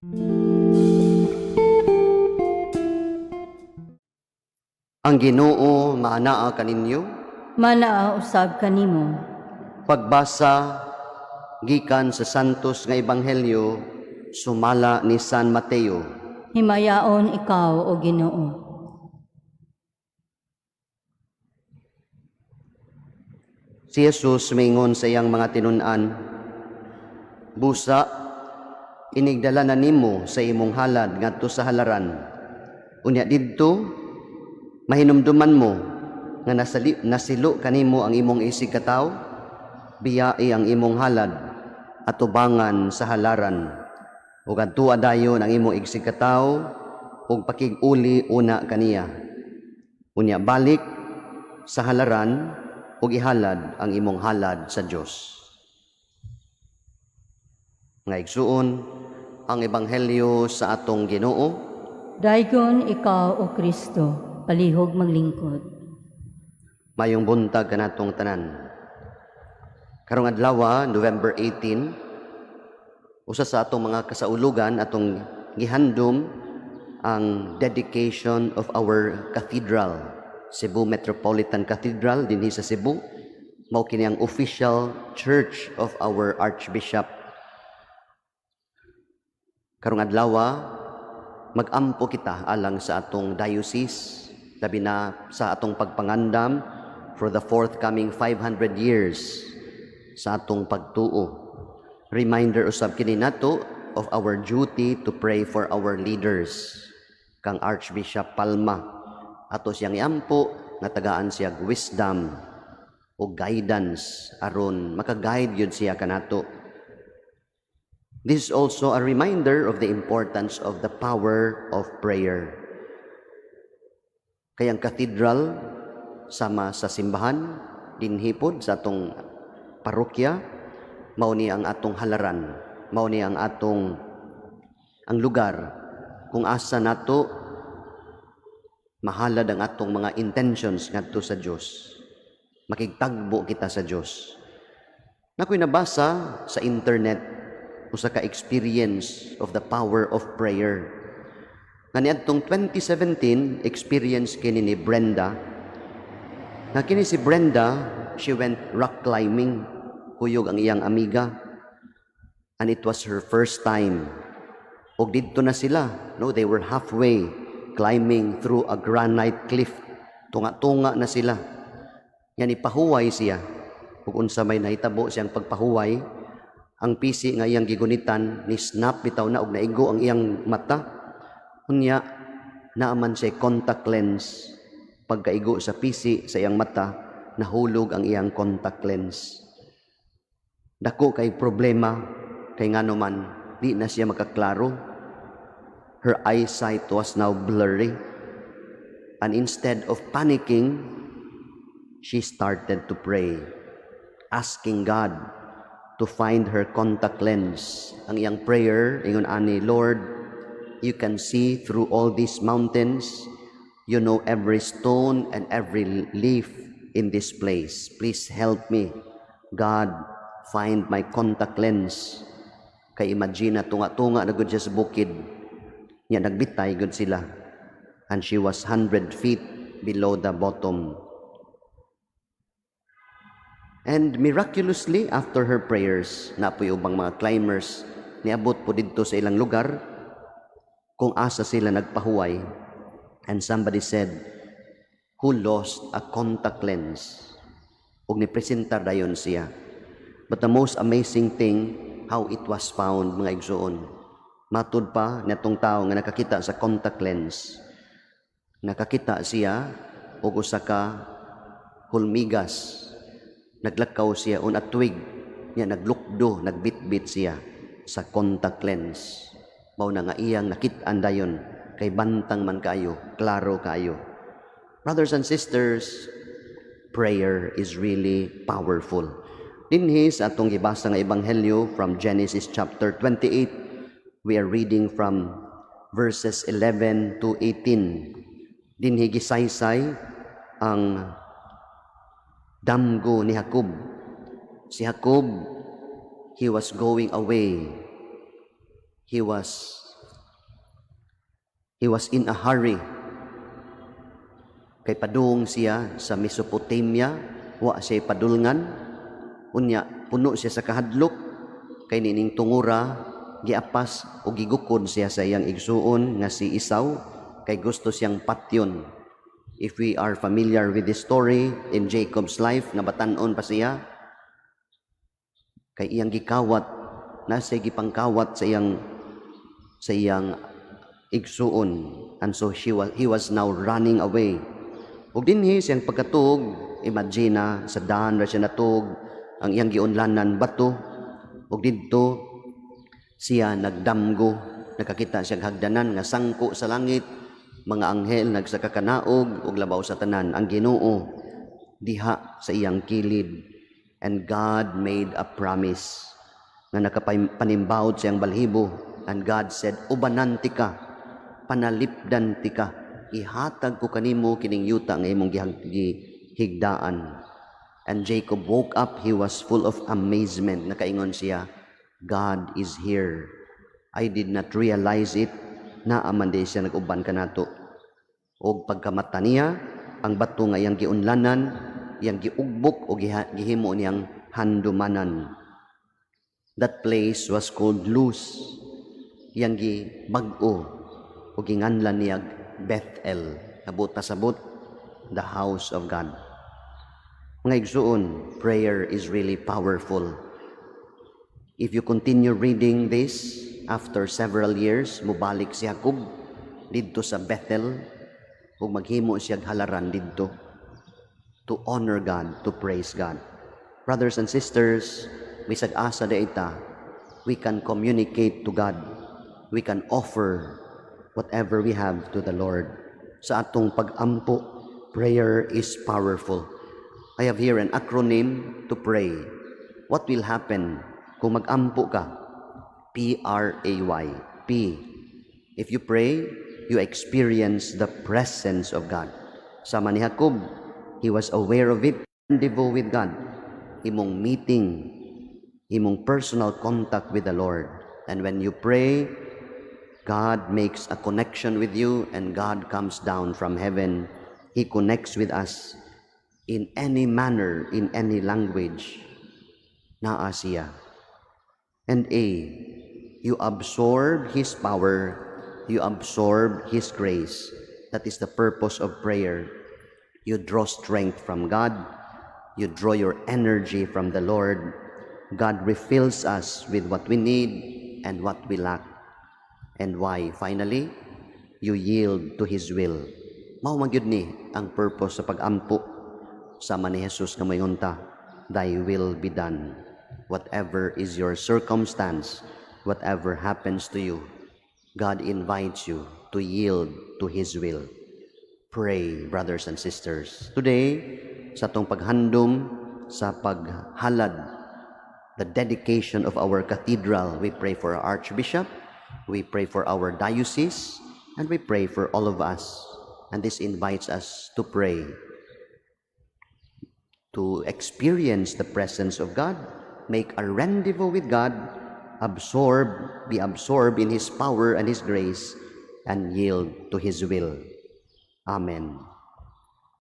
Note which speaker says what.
Speaker 1: Ang Ginoo maanaa kaninyo.
Speaker 2: Manaa usab kanimo.
Speaker 1: Pagbasa gikan sa santos nga ebanghelyo sumala ni San Mateo.
Speaker 2: Himayaon ikaw o Ginoo.
Speaker 1: Si Jesus mingon sa iyang mga tinun-an, "Busa, inigdala na nimo sa imong halad ngadto sa halaran. Unya didto, mahinumduman mo nga nasilo kanimo ang imong isig katawo, biyai ang imong halad at tubangan sa halaran. Ug adtua dayon ang imong isig katawo ug pakig-uli una kaniya. Unya balik sa halaran ug ihalad ang imong halad sa Dios." Nga igsuon ang ebanghelyo sa atong Ginoo.
Speaker 2: Daygon ikaw o Kristo, palihog maglingkod.
Speaker 1: Mayong buntag kanatong tanan. Karong adlaw, November 18, usa sa atong mga kasaulugan atong gihandom ang dedication of our cathedral, Cebu Metropolitan Cathedral dinhi sa Cebu. Mao kini ang official church of our Archbishop. Karong adlaw, mag-ampo kita alang sa atong diocese, labi na sa atong pagpangandam for the forthcoming 500 years sa atong pagtuo. Reminder usab kini nato of our duty to pray for our leaders. Kang Archbishop Palma, ato siyang iampo nga tagaan siya wisdom o guidance aron maka-guide yun siya kanato. This is also a reminder of the importance of the power of prayer. Kayang cathedral sama sa simbahan dinhipod sa atong parokya, mao ni ang atong halaran, mao ni ang lugar kung asa nato mahalad ang atong mga intentions ngadto sa Dios. Makigtagbo kita sa Dios. Nakoy nabasa sa internet usa ka experience of the power of prayer. Kaniadtong 2017, experience kini ni Brenda. Na kini si Brenda, she went rock climbing. Kuyog ang iyang amiga. And it was her first time. Og didto na sila, no, they were halfway climbing through a granite cliff. Tunga-tunga na sila. Yan ipahuway siya. Ug unsa may nahitabo siyang pagpahuway, ang pisi nga iyang gigunitan ni snap bitaw na og naigo ang iyang mata. Unya naaman siya contact lens. Pagkaigo sa pisi sa iyang mata, nahulog ang iyang contact lens. Dako kay problema kay ngano man di na siya makaklaro. Her eyesight was now blurry. And instead of panicking, she started to pray, asking God to find her contact lens. Ang iyang prayer, ingon ani, "Lord, you can see through all these mountains. You know every stone and every leaf in this place. Please help me. God, find my contact lens." Kay imagine na tunga-tunga na gud siya sa bukid. Nya nagbitay gud sila. And she was 100 feet below the bottom. And miraculously, after her prayers, napoy ubang mga climbers, niabot po dito sa ilang lugar, kung asa sila nagpahuway. And somebody said, "Who lost a contact lens?" Ug nipresentar dayon siya. But the most amazing thing, how it was found, mga igsoon. Matud pa natong tao nga nakakita sa contact lens. Nakakita siya og usa ka hulmigas. Naglakaw siya on a twig, niya naglukdo, nagbitbit siya sa contact lens. Mao na nga iyang nakit-an dayon kay bantang man kayo, klaro kayo. Brothers and sisters, prayer is really powerful. Dinhi sa atong gibasa nga ebanghelyo from Genesis chapter 28, we are reading from verses 11 to 18. Dinhi gisaysay ang damgo ni Jacob. Si Jacob, he was going away. He was He was in a hurry. Kay padung siya sa Mesopotamia, wa siya padulngan. Unya, puno siya sa kahadlok. Kay nining tungura, giapas o gigukod siya sa iyang igsuon nga si Esau. Kay gusto siyang patyon. If we are familiar with this story in Jacob's life, nga batanon pa siya, kay iyang gikawat, nasa gipangkawat sa iyang igsuon, and so he was now running away. Ug dinhi siyang pagkatug, imagine na sa daan ra siya natug, ang iyang giunlanan bato, ug didto siya nagdamgo, nakakita siyang hagdanan nga sangko sa langit, mga anghel nagsakakanaog ug labaw sa tanan ang Ginoo diha sa iyang kilid. And God made a promise nga nakapanimbaot siyang balhibo, and God said, ubanan ti ka, panalipdan ti ka, ihatag ko kanimo kining yuta nga imong gihigdaan. And Jacob woke up, he was full of amazement. Nakaingon siya, God is here. I did not realize it, naaman di siya nag-uban kanato. Og pagkamata niya, ang bato nga iyang giunlanan, iyang giugbok o gihimo niyang handumanan. That place was called Luz. Iyang gibag-o o ginganlan niya Bethel. Abot pasabot, the house of God. Mga igsuon, prayer is really powerful. If you continue reading this, after several years, mubalik si Jacob didto sa Bethel ug maghimo siya halaran didto to honor God, to praise God. Brothers and sisters, bisag asa daita, we can communicate to God. We can offer whatever we have to the Lord. Sa atong pag-ampo, prayer is powerful. I have here an acronym to pray. What will happen kung mag-ampo ka? P-R-A-Y. P. If you pray, you experience the presence of God. Sama ni Jacob, he was aware of it, rendezvous with God. Imong meeting, imong personal contact with the Lord. And when you pray, God makes a connection with you, and God comes down from heaven. He connects with us in any manner, in any language. Naa siya. And A, you absorb His power, you absorb His grace. That is the purpose of prayer. You draw strength from God. You draw your energy from the Lord. God refills us with what we need and what we lack. And why? Finally, you yield to His will. Mao man gyud ni ang purpose sa pag-ampo. Sama ni Jesus nga moingon ta, thy will be done. Whatever is your circumstance, whatever happens to you, God invites you to yield to His will. Pray, brothers and sisters. Today, sa atong paghandom, sa paghalad, the dedication of our cathedral, we pray for our Archbishop, we pray for our diocese, and we pray for all of us. And this invites us to pray, to experience the presence of God, make a rendezvous with God, be absorbed in His power and His grace, and yield to His will. Amen.